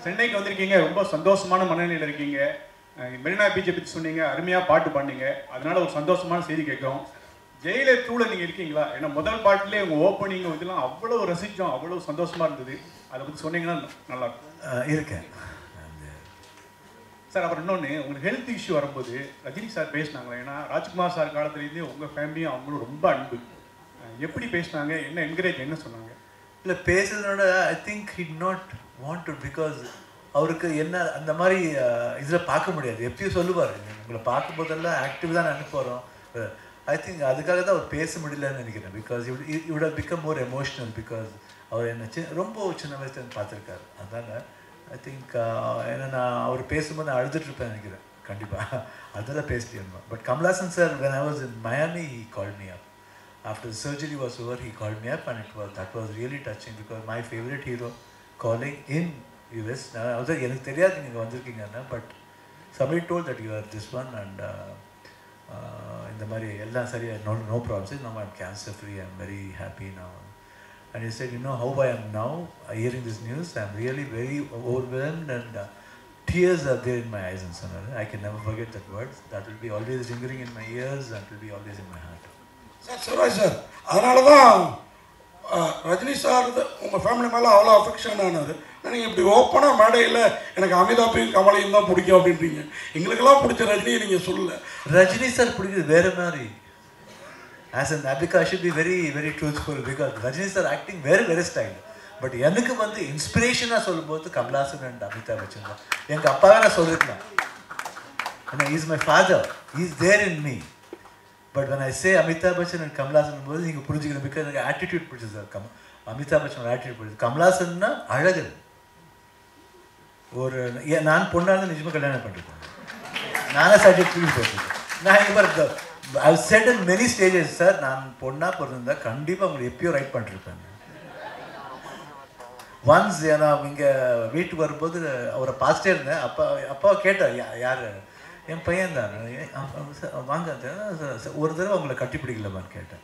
சென்னைக்கு வந்திருக்கீங்க, ரொம்ப சந்தோஷமான மனநிலையில் இருக்கீங்க. மெரினா பீச்சை பற்றி சொன்னீங்க, அருமையாக பாட்டு பாடினீங்க. அதனால ஒரு சந்தோஷமான செய்தி கேட்கும். ஜெயிலர் டூவில் நீங்கள் இருக்கீங்களா? ஏன்னா முதல் பாட்டிலே உங்கள் ஓப்பனிங் இதெல்லாம் அவ்வளோ ரசித்தோம், அவ்வளோ சந்தோஷமாக இருந்தது. அதை பற்றி சொன்னீங்கன்னா நல்லாயிருக்கும். இருக்கேன் சார். அப்புறம் இன்னொன்று, உங்களுக்கு ஹெல்த் இஷ்யூ வரும்போது ரஜினி சார் பேசினாங்களே, ஏன்னா ராஜ்குமார் சார் காலத்துலேருந்தே உங்கள் ஃபேமிலியும் அவங்களும் ரொம்ப அன்பு. எப்படி பேசினாங்க, என்ன என்கரேஜ் என்ன சொன்னாங்க? இல்லை பேசுறதோட I think he not want to, because அவருக்கு என்ன அந்த மாதிரி இதில் பார்க்க முடியாது. எப்பயும் சொல்லுவார், உங்களை பார்க்கும் போதெல்லாம் ஆக்டிவ் தான் நினைக்க போகிறோம். ஐ திங்க் அதுக்காக தான் அவர் பேச முடியலன்னு நினைக்கிறேன். Because he would have become more emotional. Because அவர் என்ன ரொம்ப சின்ன வயசுல பார்த்துருக்காரு. அதனால் ஐ திங்க் ஏன்னா நான் அவர் பேசும்போது நான் அழுதுட்ருப்பேன் நினைக்கிறேன் கண்டிப்பாக. அதெல்லாம் பேசிட்டு. But Kamal Haasan sir when I was in Miami, he called me up. After the surgery was over, he called me up and that was really touching because my favorite hero calling in US. எனக்கு தெரியாது நீங்கள் வந்திருக்கீங்கன்னா, but somebody told that you are this one and இந்த மாதிரி எல்லாம் சரியாக no problems. Now I'm cancer free, I'm very happy now. And he said, you know how I am now hearing this news, I'm really very overwhelmed and tears are there in my eyes and so on. I can never forget that words. That will be always lingering in my ears and will be always in my heart. Sir Shivaraj sir, அதனால தான் Rajini sir உங்கள் family மேலே அவ்வளோ affection ஆனது. நீங்கள் இப்படி ஓப்பனாக மேடையில் எனக்கு அமிதாப்பையும் கமலையும் தான் பிடிக்கும் அப்படின்றீங்க. எங்களுக்கெல்லாம் பிடிச்ச ரஜினியை நீங்கள் சொல்லல. ரஜினி சார் பிடிக்குது வேறு மாதிரி. As an Abhika, I should be very, very truthful because Rajini sir acting very, very style. But எனக்கு வந்து இன்ஸ்பிரேஷனாக சொல்லும்போது கமல்ஹாசன் அண்ட் அமிதாப் பச்சன் தான். எங்கள் அப்பாவே நான் சொல்லிருக்கலாம். ஏன்னா is my father, is there in me. But when I say Amitabh Bachchan and Kamal Haasan போது நீங்கள் புரிஞ்சுக்கணும். பிகாஸ் எனக்கு ஆட்டிடியூட் பிடிச்சது சார். அமிதாப் பச்சனோட ஆட்டிடியூட் பிடிச்சது. கமல்ஹாசன்னா அழகு. ஒரு நான் பொண்ணாக நிஜமாக கல்யாணம் பண்ணிருக்கேன். நானே சப்ஜெக்ட் ஃபீல் போட்டிருக்கேன். நான் இங்கே பாரு, I've said in many stages, sir நான் பொண்ணாக பிறந்திருந்தா கண்டிப்பாக உங்களுக்கு எப்பயோ ரைட் பண்ணிருப்பேன். ஒன்ஸ் நான் இங்கே வீட்டுக்கு வரும்போது அவரை பார்த்துட்டே இருந்தேன். அப்பாவை கேட்டார், யார்? என் பையன் தான். வாங்க ஒரு தடவை அவங்களை கட்டி பிடிக்கலாமான்னு கேட்டேன்.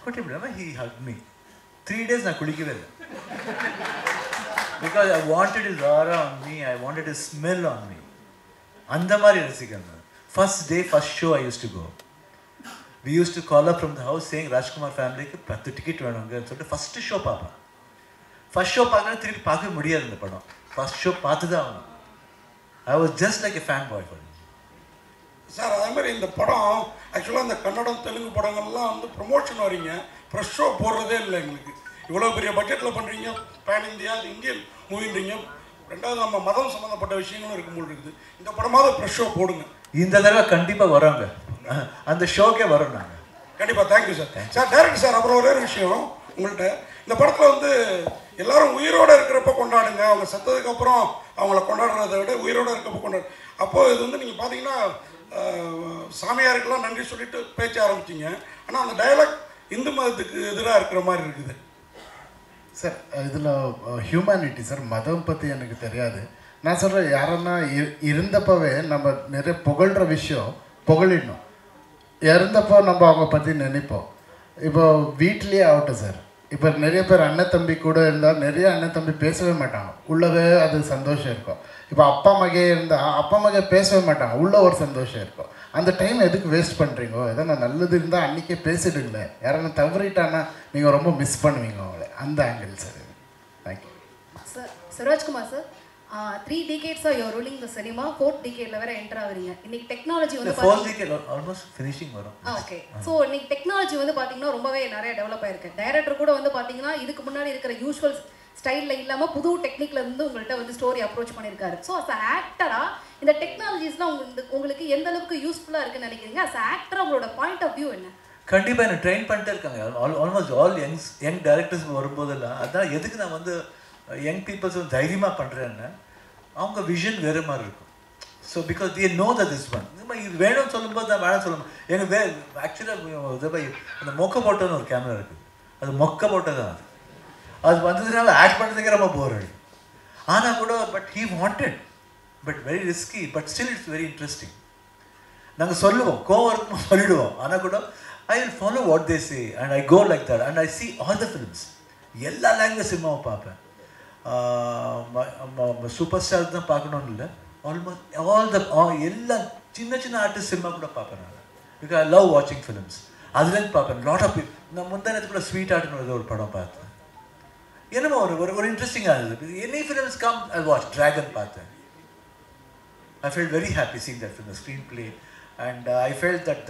கட்டி பிடிக்காம he hugged me. 3 days நான் குளிக்கவே இல்லை. Because I wanted his aura on me, I wanted his smell on me. அந்த மாதிரி ரசிக்கிறேன். First day, first show I used to go. We used to call up from the house saying Rajkumar family க்கு 10 ticket வேணும்னு சொல்லிட்டு first show பார்ப்பேன். First show பார்க்கணும், திருப்பி பார்க்க முடியாது இந்த படம். ஃபர்ஸ்ட் ஷோ பார்த்து தான் ஆகணும். I was just like a fan boy for him. Sir அதே மாதிரி இந்த படம் ஆக்சுவலாக இந்த கன்னடம் தெலுங்கு படங்கள்லாம் வந்து ப்ரொமோஷன் வரீங்க, ஃப்ரெஷ் ஷோ போடுறதே இல்லை எங்களுக்கு. இவ்வளோ பெரிய பட்ஜெட்டில் பண்ணுறீங்க, பேன் இந்தியா அது இந்தியன் மூவின்றீங்க. ரெண்டாவது நம்ம மதம் சம்மந்தப்பட்ட விஷயங்களும் இருக்கும்போது இருக்குது. இந்த படமாவது ஃப்ரெஷ் ஷோ போடுங்க. இந்த தடவை கண்டிப்பாக வரோங்க, அந்த ஷோக்கே வரோம் நாங்கள் கண்டிப்பாக. Thank you sir. Sir director sir, அப்புறம் ஒரே ஒரு விஷயம் உங்கள்கிட்ட, இந்த படத்தில் வந்து எல்லாரும் உயிரோடு இருக்கிறப்ப கொண்டாடுங்க, அவங்க செத்ததுக்கப்புறம் அவங்கள கொண்டாடுறதை விட உயிரோடு இருக்கப்போ கொண்டாடு. அப்போது இது வந்து நீங்கள் பார்த்தீங்கன்னா சாமியாருக்கெல்லாம் நன்றி சொல்லிட்டு பேச்ச ஆரம்பிச்சிங்க. ஆனால் அந்த டயலாக் இந்து மதத்துக்கு எதிராக இருக்கிற மாதிரி இருக்குது சார். இதில் ஹியூமனிட்டி சார், மதம் பற்றி எனக்கு தெரியாது. நான் சொல்கிறேன், யாரன்னா இருந்தப்பவே நம்ம நிறைய புகழ்கிற விஷயம் புகழிடணும். இறந்தப்போ நம்ம அவங்க பற்றி நினைப்போம். இப்போ வீட்லேயே ஆகட்டும் சார், இப்போ நிறைய பேர் அண்ணன் தம்பி கூட இருந்தால் நிறைய அண்ணன் தம்பி பேசவே மாட்டாங்க, உள்ளவே அது சந்தோஷம் இருக்கும். இப்போ அப்பா மகே இருந்தால் அப்பா மகே பேசவே மாட்டாங்க, உள்ள ஒரு சந்தோஷம் இருக்கும். அந்த டைம் எதுக்கு வேஸ்ட் பண்ணுறீங்கோ? எதனா நல்லது இருந்தால் அன்றைக்கே பேசிடுங்களேன். யாரன்னா தவறிட்டானா நீங்கள் ரொம்ப மிஸ் பண்ணுவீங்க அவங்கள. அந்த angle sir. Thank you sir. Shivarajkumar sir, 3 decades you're ruling the cinema, 4th decade வேற என்டர் ஆவறீங்க. இன்னைக்கு டெக்னாலஜி வந்து 4th decade almost finishing வரும். ஓகே. சோ இன்னைக்கு டெக்னாலஜி வந்து பாத்தீங்கன்னா ரொம்பவே நிறைய டெவலப் ஆயிருக்கு. டைரக்டர் கூட வந்து பாத்தீங்கன்னா இதுக்கு முன்னாடி இருக்கிற யூசுவல் ஸ்டைல்ல இல்லாம புது டெக்னிக்ல இருந்து உங்கள்ட்ட வந்து ஸ்டோரி அப்ரோச் பண்ணிருக்காரு. சோ as an actor இந்த டெக்னாலஜிஸ்லாம் உங்களுக்கு எந்த அளவுக்கு யூஸ்ஃபுல்லா இருக்குன்னு நினைக்கிறீங்க? as an actor உங்களோட பாயிண்ட் ஆஃப் வியூ என்ன? கண்டிப்பாக என்ன ட்ரெயின் பண்ணிட்டே இருக்காங்க. ஆல்மோஸ்ட் ஆல் யங் டைரக்டர்ஸ் வரும்போதெல்லாம் அதான் எதுக்கு நான் வந்து யங் பீப்புள்ஸ் தைரியமாக பண்ணுறேன்னு அவங்க விஷன் வேறு மாதிரி இருக்கும். So because they know that this one இது வேணும்னு சொல்லும்போது நான் வேணாம் சொல்லும்போது எனக்கு ஆக்சுவலாக அந்த மொக்க போட்டோன்னு ஒரு கேமரா இருக்குது, அது மொக்க போட்டோ தான். அது வந்ததுனால ஆக்ட் பண்ணுறதுக்கே ரொம்ப போர் அடிக்கும். ஆனால் கூட but he wanted, but very risky, but still it's very interesting. நாங்கள் சொல்லுவோம், கோவம் இருக்கும் சொல்லிடுவோம். ஆனால் கூட I will follow what they say and I go like that and I see all the films. எல்லா லாங்குவேஜ் சினிமாவும் பார்ப்பேன். சூப்பர் ஸ்டார்ஸ் தான் பார்க்கணும்னு இல்லை, ஆல்மோஸ்ட் எல்லா சின்ன சின்ன ஆர்டிஸ்ட் சினிமா கூட பார்ப்பேன் நான். பிகாஸ் ஐ லவ் வாட்சிங் ஃபிலிம்ஸ். அதுலேருந்து பார்ப்பேன் லாட் ஆஃப் பீப்புள். நான் முந்தானத்து கூட ஸ்வீட் ஆர்ட்னு ஒரு படம் பார்த்தேன். என்னமோ ஒரு இன்ட்ரெஸ்டிங்காக இருந்தது. Any films come I watch. Dragon பார்த்தேன். I felt very happy seeing that film, the screenplay, and I felt that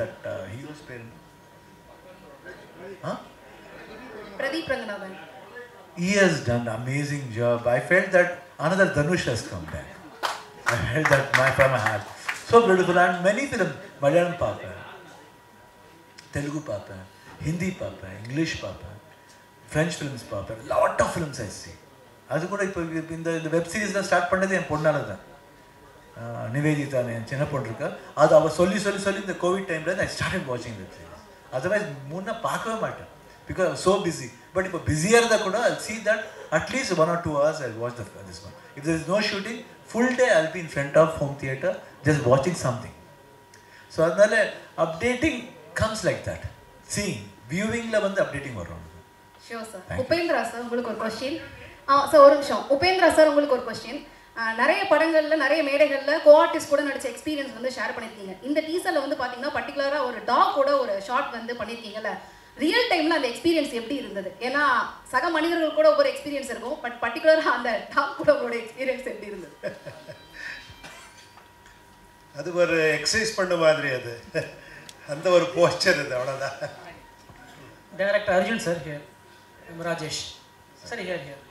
hero's parent. Pradeep Ranganathan. He has done an amazing job. I felt that another Dhanush has come back. I felt that from my heart. So beautiful. And many films, Malayalam papa, Telugu papa, Hindi papa, English papa, French films papa, lot of films I see. அது கூட இப்போ இந்த web சீரிஸ்லாம் start பண்ணது என் பொண்ணால தான். நிவேதிதா என் சின்ன பொண்ணு இருக்கா. அது அவள் சொல்லி இந்த கோவிட் டைமில் ஐ ஸ்டார்டட் வாட்சிங் வெப் சீரிஸ். அதர்வைஸ் முன்னே பார்க்கவே மாட்டேன். Because I'm so busy. But if I'm busier, I'll see that at least 1 or 2 hours I'll watch this one. If there is no shooting, full day I'll be in front of home theatre just watching something. So updating comes like that. Seeing, viewing la vandu updating varum. Sure sir. Upendra sir, உங்களுக்கு ஒரு question. sir ஒரு நிமிஷம். Upendra sir உங்களுக்கு ஒரு question. நிறைய படங்கள்ல நிறைய மேடைகள்ல கோ-ஆர்டிஸ்ட் கூட நடிச்ச எக்ஸ்பீரியன்ஸ் வந்து ஷேர் பண்ணிருக்கீங்க. இந்த டீசர்ல வந்து பாத்தீங்கன்னா பர்టిక్యులரா ஒரு டாக் கூட ஒரு ஷாட் வந்து பண்ணிருக்கீங்கல. ரியல் டைம்ல அந்த எக்ஸ்பீரியன்ஸ் எப்படி இருந்தது? ஏன்னா சக மனிதர்கள் கூட ஒவ்வொரு எக்ஸ்பீரியன்ஸ் இருக்கும். பட் பர்టిక్యులரா அந்த டாக் கூட உங்களோட எக்ஸ்பீரியன்ஸ் எப்படி இருந்தது? அது ஒரு எக்ஸசைஸ் பண்ண மாதிரி அது. அந்த ஒரு போஸ்டர் அது அவ்வளவுதான். Director Arjun sir here. Rajesh sir here.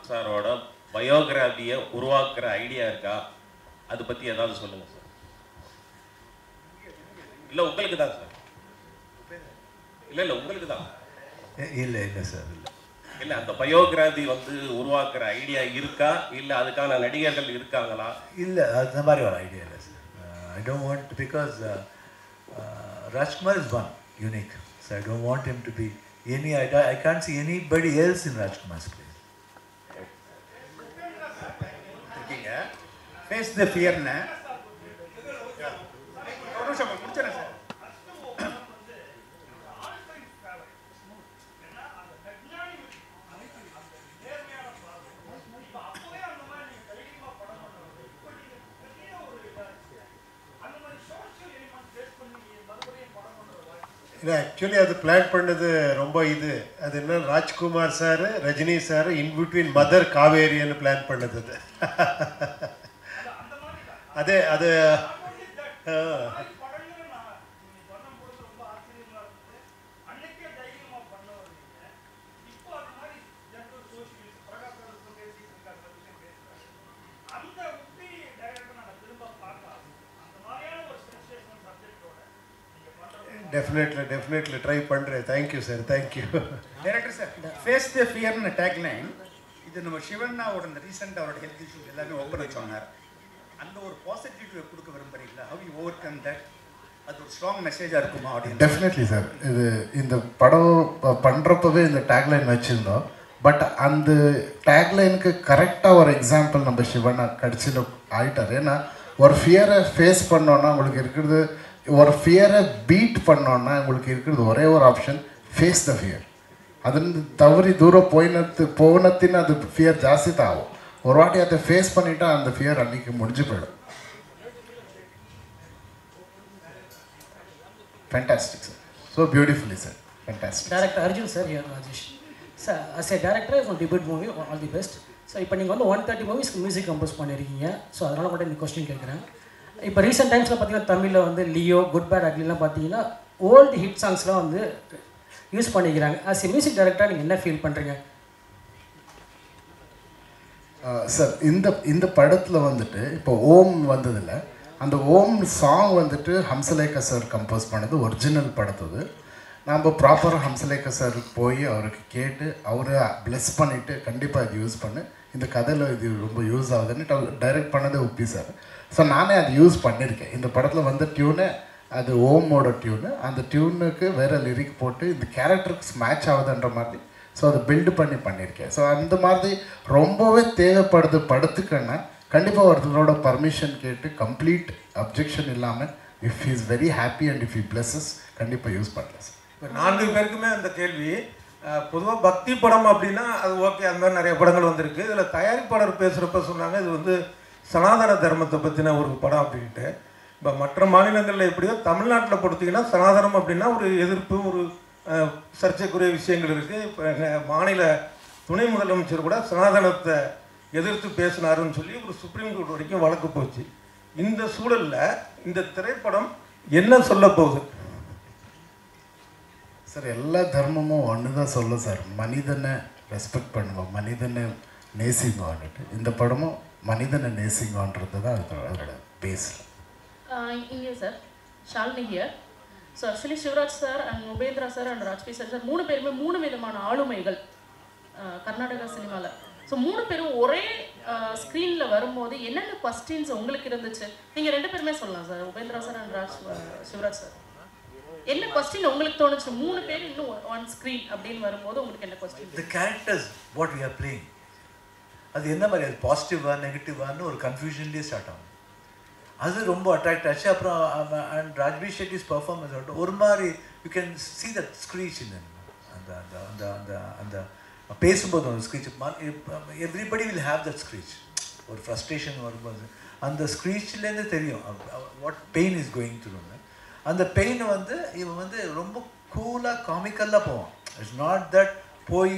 சாரோட பயோகிராஃபியை உருவாக்குற ஐடியா இருக்கா? அதை பற்றி ஏதாவது சொல்லுங்க சார். இல்லை உங்களுக்கு தான் சார். இல்லை உங்களுக்கு தான். இல்லை சார் இல்லை அந்த பயோகிராஃபி வந்து உருவாக்குற ஐடியா இருக்கா? இல்லை அதுக்கான நடிகர்கள் இருக்காங்களா? இல்லை அந்த மாதிரி ஒரு ஐடியா இல்லை sir. I don't want because Rajkumar is one unique. So I don't want him to be any I can't see anybody else in Rajkumar's place. Face the ஃபியர்னு ஒரு நிமிஷம் முடிச்சிடறேன் சார். இல்லை ஆக்சுவலி அது பிளான் பண்ணது ரொம்ப அது என்ன Rajkumar sir Rajini sir in between mother காவேரின்னு பிளான் பண்ணது அது அது டெஃபினெட்லி ட்ரை பண்ணுறேன். Thank you sir, thank you director sir. Face the ஃபியர்னு டேக்லைன் இது நம்ம சிவண்ணாவோட இந்த ரீசெண்டாக அவரோட ஹெல்த் இஷ்யூஸ் எல்லாமே ஓப்பன் சொன்னார். அந்த ஒரு பாசிட்டிவ் கொடுக்க விரும்புறீங்களா? How you over come that? அது ஒரு ஸ்ட்ராங் மெசேஜாக இருக்குமா ஆடியன்ஸ்? Definitely sir. இந்த படம் பண்ணுறப்பவே இந்த டேக்லைன் வச்சுருந்தோம். பட் அந்த டேக்லைனுக்கு கரெக்டாக ஒரு எக்ஸாம்பிள் நம்ம சிவண்ணா கடைசியில் ஆகிட்டார். ஏன்னா ஒரு ஃபியரை ஃபேஸ் பண்ணோன்னா உங்களுக்கு இருக்கிறது, ஒரு ஃபியரை பீட் பண்ணோன்னா உங்களுக்கு இருக்கிறது ஒரே ஒரு ஆப்ஷன், ஃபேஸ் த ஃபியர். ಅದನ್ನು ತವರಿ ದೂರ போனத்தின் அது ஃபியர் ಜಾಸ್ತಿ ತಾವು ஒரு வாட்டி அதை ஃபேஸ் பண்ணிட்டா அந்த ஃபியர் அன்னைக்கு முடிஞ்சு போயிடும். Fantastic sir. So beautifully sir. Fantastic. Director Arjun sir here Rajesh. Sir, as a director on debut movie all the best. So இப்போ நீங்கள் வந்து 130 மூவிஸ்க்கு மியூசிக் கம்போஸ் பண்ணியிருக்கீங்க. ஸோ அதனால் கூட இந்த கொஸ்டின் கேட்குறேன். இப்போ ரீசெண்ட் டைம்ஸில் பார்த்தீங்கன்னா தமிழில் வந்து லியோ, குட் பேட் அக்லிலாம் பார்த்தீங்கன்னா ஓல்டு ஹிட் சாங்ஸ்லாம் வந்து யூஸ் பண்ணிக்கிறாங்க. ஆஸ் எ மியூசிக் டைரக்டராக நீங்கள் என்ன ஃபீல் பண்ணுறீங்க? சார் இந்த படத்தில் வந்துட்டு இப்போ ஓம் வந்ததில்ல, அந்த ஓம் சாங் வந்துட்டு ஹம்சலேகா சார் கம்போஸ் பண்ணது ஒரிஜினல் படத்துது. நம்ம ப்ராப்பராக ஹம்சலேகா சார் போய் அவருக்கு கேட்டு அவரை ப்ளெஸ் பண்ணிவிட்டு கண்டிப்பாக இது யூஸ் பண்ணு, இந்த கதையில் இது ரொம்ப யூஸ் ஆகுதுன்னு டைரக்ட் பண்ணதே உப்பி சார். ஸோ நானே அது யூஸ் பண்ணியிருக்கேன். இந்த படத்தில் வந்த டியூனு அது ஓமோட டியூனு, அந்த டியூனுக்கு வேறு லிரிக் போட்டு இந்த கேரக்டருக்கு மேட்ச் ஆகுதுன்ற மாதிரி ஸோ அதை பில்டு பண்ணியிருக்கேன். ஸோ அந்த மாதிரி ரொம்பவே தேவைப்படுது படத்துக்குன்னா கண்டிப்பாக ஒருத்தரோட பர்மிஷன் கேட்டு கம்ப்ளீட் அப்ஜெக்ஷன் இல்லாமல் if he is very happy and if he pluses கண்டிப்பாக யூஸ் பண்ணலாம் சார். இப்போ 4 பேருக்குமே அந்த கேள்வி, பொதுவாக பக்தி படம் அப்படின்னா அது ஓகே, அந்த மாதிரி நிறைய படங்கள் வந்திருக்கு. இதில் தயாரிப்பாளர் பேசுகிறப்ப சொன்னாங்க இது வந்து சனாதன தர்மத்தை பற்றின ஒரு படம் அப்படின்ட்டு. இப்போ மற்ற மாநிலங்களில் எப்படியோ தமிழ்நாட்டில் பொறுத்தீங்கன்னா சனாதனம் அப்படின்னா ஒரு எதிர்ப்பு, ஒரு சர்ச்சைக்குரிய விஷயங்கள் இருக்குது. இப்போ எங்கள் மாநில துணை முதலமைச்சர் கூட சனாதனத்தை எதிர்த்து பேசினாருன்னு சொல்லி ஒரு சுப்ரீம் கோர்ட் வரைக்கும் வழக்கு போச்சு. இந்த சூழலில் இந்த திரைப்படம் என்ன சொல்ல போகுது சார்? எல்லா தர்மமும் ஒன்று தான் சொல்ல சார், மனிதனை ரெஸ்பெக்ட் பண்ணுவோம், மனிதனை நேசிங்கன்ட்டு. இந்த படமும் மனிதனை நேசிங்கன்றது தான் அதோட பேஸ். இங்கே sir Shalini here. So actually Shivaraj sir and Upendra sir and Raj B sir 3 பேருமே 3 விதமான ஆளுமைகள் கர்நாடகா சினிமாவில். ஸோ 3 பேரும் ஒரே ஸ்க்ரீனில் வரும்போது என்னென்ன கொஸ்டின்ஸ் உங்களுக்கு இருந்துச்சு? நீங்கள் 2 பேருமே சொல்லலாம் sir, Upendra sir and Shivaraj sir. என்ன கொஸ்டின் உங்களுக்கு தோணுச்சு 3 பேர் இன்னும் ஒன் ஸ்க்ரீன் அப்படின்னு வரும்போது உங்களுக்கு என்ன question? The characters what we are playing, அது என்ன மாதிரி, அது பாசிட்டிவா நெகட்டிவான்னு ஒரு கன்ஃபியூஷன்லேயே ஸ்டார்ட் ஆகும். அது ரொம்ப அட்ராக்ட் ஆச்சு. அப்புறம் அண்ட் ராஜ்பி ஷெட்டிஸ் பர்ஃபார்மன்ஸ் ஆகட்டும் ஒரு மாதிரி you can see that screech in them. அந்த அந்த அந்த அந்த அந்த பேசும்போது அந்த screech, everybody will have that screech. ஒரு ஃப்ரஸ்ட்ரேஷன் வரும்போது அந்த ஸ்க்ரீச்லேருந்து தெரியும் what pain is going through. அந்த பெயின் வந்து இவன் வந்து ரொம்ப கூலாக காமிக்கலாக போவான். இட்ஸ் நாட் தட் போய்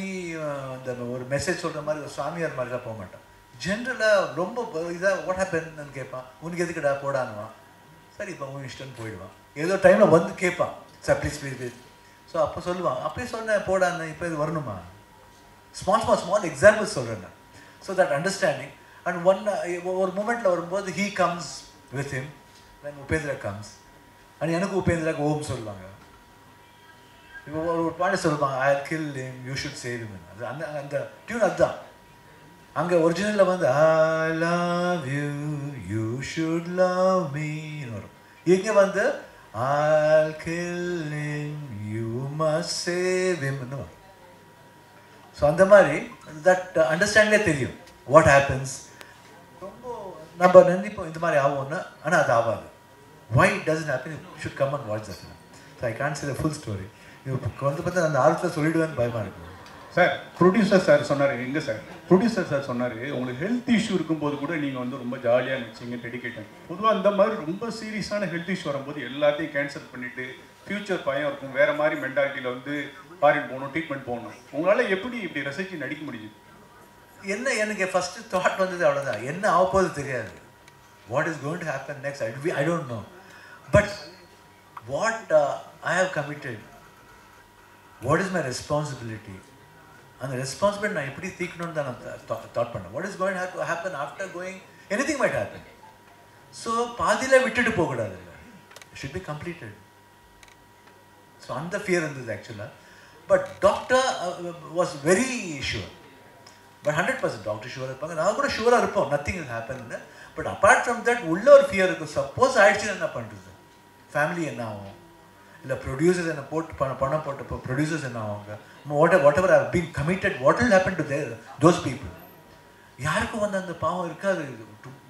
அந்த ஒரு மெசேஜ் சொல்கிற மாதிரி ஒரு சாமியார் மாதிரி தான் போக மாட்டான். ஜென்ரலாக ரொம்ப இதாக வாட் ஹேப்பன்னு கேட்பான், உனக்கு எதுக்குடா போடானுவான், சரி இப்போ உன் இஷ்டம்னு போயிடுவான். ஏதோ டைமில் வந்து கேட்பான், சார் ப்ளீஸ் ப்ளீஸ். ஸோ அப்போ சொல்லுவான், அப்படியே சொன்னேன் போடான்னு, இப்போ இது வரணுமா, ஸ்மால் எக்ஸாம்பிள்ஸ் சொல்கிறேன் நான். So that understanding. அண்ட் ஒரு மூமெண்ட்டில் வரும்போது he comes with him, then Upendra comes. And எனக்கு உபேந்திராக்கு ஓம் சொல்லுவாங்க. இப்போ ஒரு பாட்டு சொல்லுவாங்க, I kill him you should save him. அது அந்த அந்த டியூன் அதுதான். அங்கே ஒரிஜினலில் வந்து I love you you should love மீன்னு வரும். இங்கே வந்து I kill him you must save ஹிம்னு வரும். ஸோ அந்த மாதிரி தட் அண்டர்ஸ்டாண்டிங்கே தெரியும் வாட் ஹேப்பன்ஸ். ரொம்ப நம்ம நினைப்போம் இந்த மாதிரி ஆகும்னு, ஆனால் அது ஆகாது. Why it doesn't happen, you should come and watch the film. So I can't say the full story. இப்போ வந்து பார்த்தா அந்த ஆர்வத்தில் சொல்லிடுவேன்னு பயமாக இருக்கும் சார். ப்ரொடியூசர் சார் சொன்னார், எங்கே சார் ப்ரொடியூசர் சார் சொன்னார், உங்களுக்கு ஹெல்த் இஷ்யூ இருக்கும்போது கூட நீங்கள் வந்து ரொம்ப ஜாலியாக நினச்சிங்க, டெடிக்கேட்டட். பொதுவாக அந்த மாதிரி ரொம்ப சீரியஸான ஹெல்த் இஷ்யூ வரும்போது எல்லாத்தையும் கேன்சல் பண்ணிவிட்டு ஃப்யூச்சர் பயம் இருக்கும், வேறு மாதிரி மென்டாலிட்டியில் வந்து ஃபாரின் போகணும், ட்ரீட்மெண்ட் போகணும். உங்களால் எப்படி இப்படி ரசித்து நடிக்க முடியுது? என்ன எனக்கு ஃபஸ்ட்டு தாட் வந்தது அவ்வளோதான், என்ன ஆகப்போது தெரியாது. What is going to happen next, I don't know. But what I have committed, what is my responsibility, and the responsibility நான் எப்படி தீக்கணும்னு தான் நான் தாட் பண்ணேன். What is going to happen after going, anything might happen. So பாதியில் விட்டுட்டு போகக்கூடாது, it should be completed. So அந்த fear இருந்தது ஆக்சுவலாக. But doctor was very sure. But 100% doctor ஷுவராக இருப்பாங்க, நான் கூட ஷுவராக இருப்போம், nothing will happen. But apart from that உள்ள ஒரு ஃபியர் இருக்கும், சப்போஸ் ஆயிடுச்சுன்னு என்ன பண்ணுறது, ஃபேமிலி என்ன ஆகும், இல்லை ப்ரொடியூசர்ஸ் என்ன போட்டு பணம் போட்டப்போ ப்ரொடியூசர்ஸ் என்ன ஆகுங்க, what ever I been committed, what will happen to those people. யாருக்கும் வந்து அந்த பாவம் இருக்காது,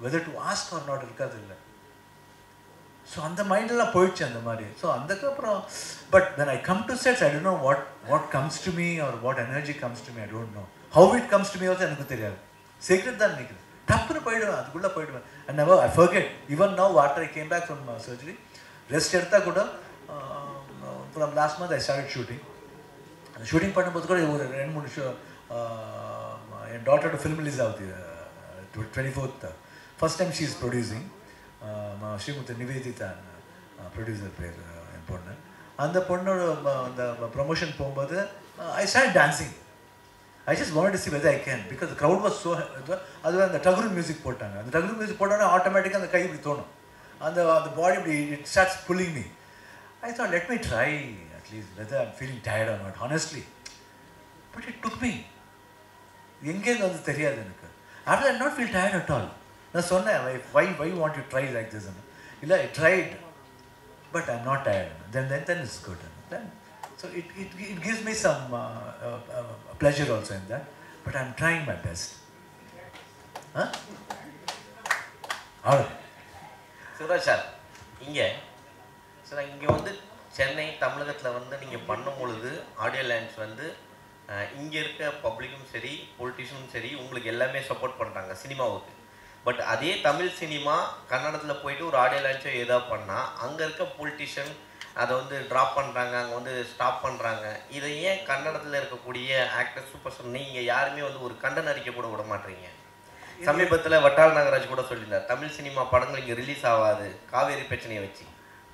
weather to ask R not இருக்காது இல்லை. ஸோ அந்த மைண்டெல்லாம் போயிடுச்சு அந்த மாதிரி. ஸோ அதுக்கப்புறம் but when I come to sets, I don't know what comes to me or what energy comes to me, I don't know. How it comes to me also எனக்கு தெரியாது, secret தான் நினைக்கிறேன். டப்புன்னு போயிடுவேன், அதுக்குள்ளே போயிடுவேன். And never I forget, even now after I came back from surgery, rest எடுத்தால் கூட from last month I started shooting. அந்த ஷூட்டிங் பண்ணும்போது கூட ஒரு 2-3 ஷோ என் டாட்டரோட ஃபிலிம் ரிலீஸ் ஆகுது 24th. First time she is producing. Srimuthu Nivedhitha producer பேர் என் பொண்ணு. அந்த பொண்ணோட அந்த ப்ரொமோஷன் போகும்போது I start dancing. I just wanted to see whether I can, because the crowd was so. அதுவே அந்த டகுரு மியூசிக் போட்டாங்க. அந்த டகுரு மியூசிக் போட்டோன்னா ஆட்டோமேட்டிக்காக அந்த கை இப்படி தோணும், அந்த பாடி இப்படி it starts pulling me. I thought, let me try at least whether I'm feeling tired or not, honestly. But it took me. எங்கேருந்து வந்து தெரியாது எனக்கு. After I did not feel tired at all. நான் சொன்னேன், why you want to try like this? இல்லை, I tried, but I'm not tired. Then it's good. Then, so it gives me some pleasure also in that. But I'm trying my best. Huh? All right. Shivaraj sir, இங்கே sir இங்கே வந்து சென்னை தமிழகத்தில் வந்து நீங்கள் பண்ணும் பொழுது audio launch வந்து இங்கே இருக்க பப்ளிக்கும் சரி பொலிட்டிஷியனும் சரி உங்களுக்கு எல்லாமே சப்போர்ட் பண்ணுறாங்க சினிமாவுக்கு. பட் அதே தமிழ் சினிமா கன்னடத்தில் போயிட்டு ஒரு ஆடியோ லான்ச்சோ ஏதோ பண்ணால் அங்கே இருக்க பொலிட்டிஷியன் அதை வந்து ட்ராப் பண்ணுறாங்க, அங்கே வந்து ஸ்டாப் பண்ணுறாங்க. இதை ஏன் கன்னடத்தில் இருக்கக்கூடிய ஆக்டர் சூப்பர் ஸ்டார் நீங்கள் யாருமே வந்து ஒரு கண்டன அறிக்கை கூட விட மாட்டீங்க? சமீபத்தில் வட்டால் நாகராஜ் கூட சொல்லியிருந்தார் தமிழ் சினிமா படங்கள் இங்கே ரிலீஸ் ஆகாது காவேரி பிரச்சனையை வச்சு.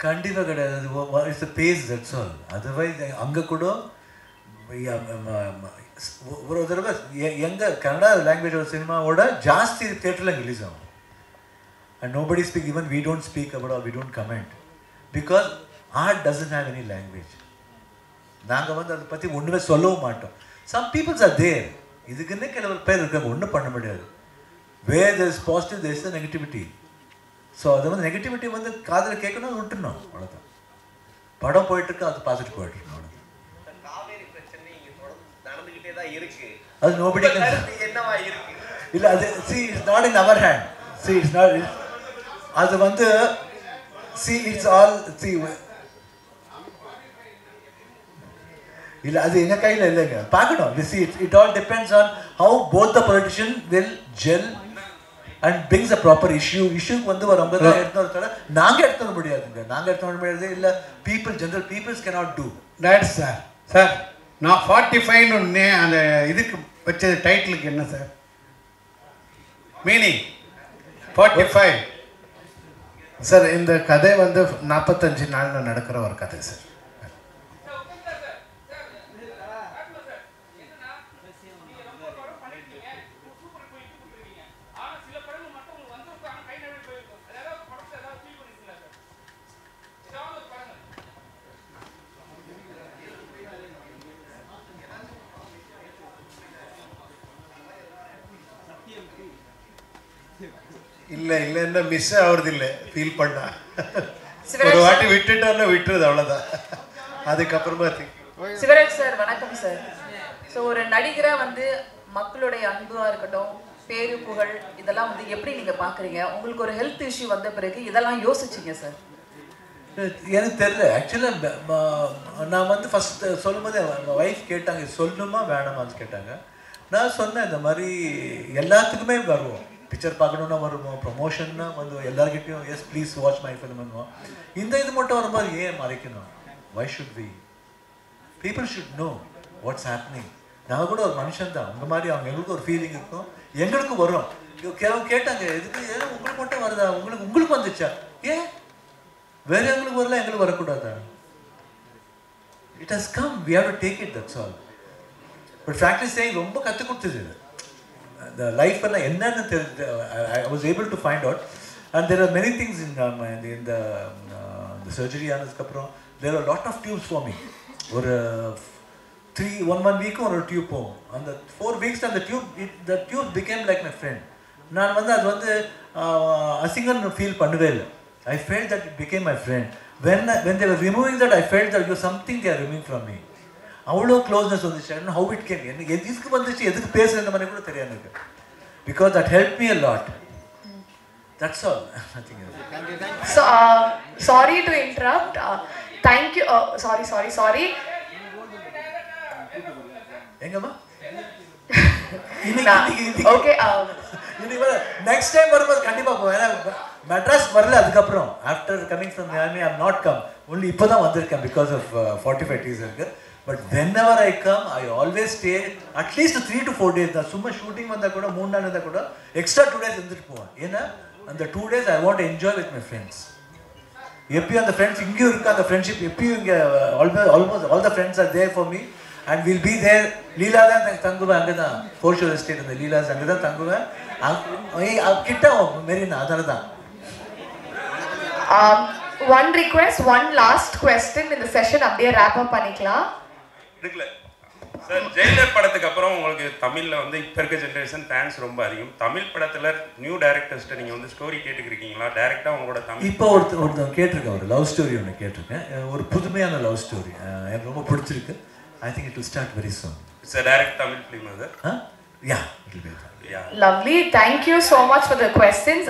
கண்டிப்பாக கிடையாது. It's a phase, that's all. Otherwise அங்கே கூட ஒரு தடவை எங்கள் கன்னடா லாங்குவேஜோட சினிமாவோட ஜாஸ்தி தேட்டரில் ரிலீஸ் ஆகும். And nobody speak, even we don't speak about, we don't comment, because art doesn't have any language. நாங்கள் வந்து அதை பற்றி ஒன்றுமே சொல்லவும் மாட்டோம். சம் பீப்புள்ஸ் ஆர் தேர், இதுக்குன்னே கிளவர் பேர் இருக்காங்க, ஒன்றும் பண்ண முடியாது. வேர் there is positive, there is the negativity. So அதை வந்து நெகட்டிவிட்டி வந்து காதில் கேட்கணும், விட்டுணும், அவ்வளோதான். படம் போயிட்டுருக்கு, அது பார்த்துட்டு போயிட்டுருக்கணும், அவ்வளோதான். அது நோபடி என்னவா இருக்கு இல்லை, அது see it's not in our hand. See it's not, அது வந்து see it's all see இல்லை, அது எங்கள் கையில் இல்லைங்க, பார்க்கணும். See it all depends on how both the politician will gel and brings a proper issue. இஷ்யூக்கு வந்து ஒரு 50 எடுத்து நாங்கள் எடுத்து வர முடியாதுங்க, நாங்கள் எடுத்து வர முடியாது. இல்லை, people, general peoples cannot do. Right sir. Sir, நான் 45ன்னு அந்த இதுக்கு வச்ச டைட்டிலுக்கு என்ன சார் மீனிங்? 45 சார், இந்த கதை வந்து 45 நாளில் நடக்கிற ஒரு கதை சார். இல்லை இல்லைன்னா மிஸ் ஆகுறது இல்லை, ஃபீல் பண்ணா ஒரு வாட்டி விட்டுட்டான்னா விட்டுறது, அவ்வளோதான். அதுக்கப்புறமா சிவராஜ் சார், வணக்கம் சார். ஸோ ஒரு நடிகராக வந்து மக்களுடைய அன்பாக இருக்கட்டும், பேரு புகழ், இதெல்லாம் வந்து எப்படி நீங்கள் பார்க்குறீங்க? உங்களுக்கு ஒரு ஹெல்த் இஷ்யூ வந்த பிறகு இதெல்லாம் யோசிச்சிங்க சார்? எனக்கு தெரியல. ஆக்சுவலாக நான் வந்து ஃபஸ்ட்டு சொல்லும்போது என் ஒய்ஃப் கேட்டாங்க, சொல்லணுமா வேணாமான்னு கேட்டாங்க. நான் சொன்னேன், இந்த மாதிரி எல்லாத்துக்குமே வருவோம், பிக்சர் பார்க்கணுன்னா வருவோம், ப்ரொமோஷன்னா வந்து எல்லாருக்கிட்டையும் yes please watch my film பண்ணுவோம். இந்த இது மட்டும் வரும்போது ஏன் மறைக்கணும்? Why should we? People should know what's happening. நாங்கள் கூட ஒரு மனுஷன் தான், உங்கள் மாதிரி அவங்க எங்களுக்கு ஒரு ஃபீலிங் இருக்கும், எங்களுக்கும் வரும். கேட்டாங்க, எதுக்கு ஏன் உங்களுக்கு மட்டும் வருதா, உங்களுக்கு வந்துச்சா, ஏன் வேற எங்களுக்கு வரல, எங்களுக்கு வரக்கூடாதா? It has come, we have to take it, that's all. But frankly saying ரொம்ப கற்றுக் கொடுத்தது இந்த லைஃப் எல்லாம் என்னன்னு தெரிஞ்சு. I was able to find out. And there are many things இந்த சர்ஜரி ஆனதுக்கப்புறம் there are lot of tubes for me. ஒரு 1 வீக்கும் ஒரு டியூப் போகும். அந்த 4 weeks அந்த tube became like my friend. நான் வந்து அது வந்து அசிங்கன்னு ஃபீல் பண்ணவே இல்லை. I felt that it became my friend. When they were removing that, I felt that was something they are removing from me. அவ்வளோ க்ளோஸ்னஸ் வந்துச்சு. I don't know how it came. எனக்கு எதுக்கு வந்துச்சு, எதுக்கு பேசுகிற மாதிரி கூட தெரியாது எனக்கு. Because that helped me a lot. That's all. Nothing else. So, sorry to interrupt. Thank you. Sorry. எங்கம்மா? Okay. Next time வரும்போது கண்டிப்பாக போவேன். மெட்ராஸ் வரல, அதுக்கப்புறம் after coming from Miami I not come. Only இப்போ தான் வந்திருக்கேன் பிகாஸ் ஆஃப் 45 days இருக்கு. But when ever I come I always stay at least 3 to 4 days தான். சும்மா ஷூட்டிங் வந்தால் கூட 3 நாள் இருந்தால் கூட எக்ஸ்ட்ரா 2 days இருந்துட்டு போவேன். ஏன்னா அந்த 2 days I want enjoy with my friends. எப்பயும் அந்த ஃப்ரெண்ட்ஸ் இங்கேயும் இருக்குது, அந்த ஃப்ரெண்ட்ஷிப் எப்பயும் இங்கே almost all the friends are there for me and will be there. Leela தான் தங்குவேன், அங்கே தான் ஃபோர்ஷோர் எஸ்டேட் அந்த லீலாஸ் அங்கே தான் தங்குவேன். கிட்ட மெரினா, அதனால தான். One request, one last question in the session அப்படியே wrap up பண்ணிக்கலாம். இருக்குல சார், ஜெயிலர் படத்துக்கு அப்புறம் உங்களுக்கு தமிழில் வந்து இப்போ இருக்க ஜென்ரேஷன் ஃபேன்ஸ் ரொம்ப அதிகம். தமிழ் படத்தில் நியூ டைரக்டர்ஸ்ட்டை நீங்கள் வந்து ஸ்டோரி கேட்டுக்கிறீங்களா? டைரெக்டாக உங்களோட தமிழ் இப்போ ஒருத்தர் கேட்டிருக்கேன், ஒரு லவ் ஸ்டோரி ஒன்று கேட்டிருக்கேன், ஒரு புதுமையான லவ் ஸ்டோரி எனக்கு ரொம்ப பிடிச்சிருக்கு. I think it will start very soon. It's a direct Tamil film அது. Yeah, it will be. Lovely. Thank you so much for the questions.